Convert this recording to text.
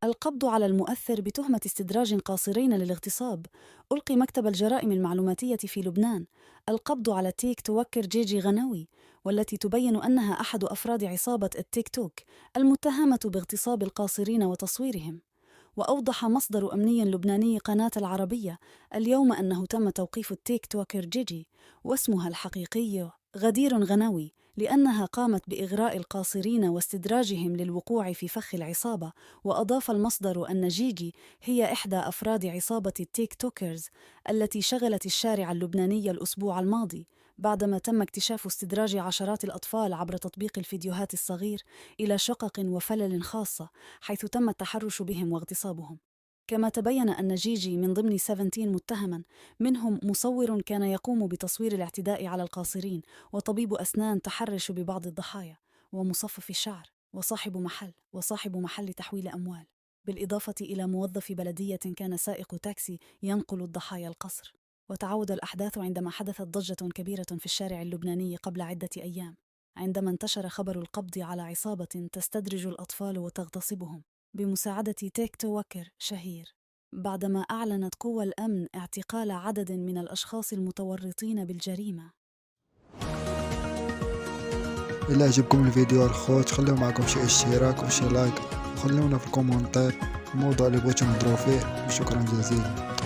القبض على المؤثر بتهمة استدراج قاصرين للاغتصاب. ألقي مكتب الجرائم المعلوماتية في لبنان القبض على تيك توكر جيجي غنوي، والتي تبين أنها أحد أفراد عصابة التيك توك المتهمة باغتصاب القاصرين وتصويرهم. وأوضح مصدر أمني لبناني قناة العربية اليوم أنه تم توقيف التيك توكر جيجي، واسمها الحقيقي غدير غنوي، لأنها قامت بإغراء القاصرين واستدراجهم للوقوع في فخ العصابة. وأضاف المصدر أن جيجي هي إحدى أفراد عصابة التيك توكرز التي شغلت الشارع اللبناني الأسبوع الماضي، بعدما تم اكتشاف استدراج عشرات الأطفال عبر تطبيق الفيديوهات الصغير إلى شقق وفلل خاصة، حيث تم التحرش بهم واغتصابهم. كما تبين أن جيجي من ضمن 17 متهما، منهم مصور كان يقوم بتصوير الاعتداء على القاصرين، وطبيب أسنان تحرش ببعض الضحايا، ومصفف شعر، وصاحب محل تحويل أموال، بالإضافة إلى موظف بلدية كان سائق تاكسي ينقل الضحايا القصر. وتعود الأحداث عندما حدثت ضجة كبيرة في الشارع اللبناني قبل عدة أيام، عندما انتشر خبر القبض على عصابة تستدرج الأطفال وتغتصبهم بمساعدة تيك توكر شهير، بعدما أعلنت قوى الأمن اعتقال عدد من الأشخاص المتورطين بالجريمة. إلا عجبكم الفيديو الخوت خلوا معكم شي اشتراك وشي لايك، وخلونا في الكومنتات الموضوع اللي بغيتو نهضروا فيه. وشكرا جزيلا.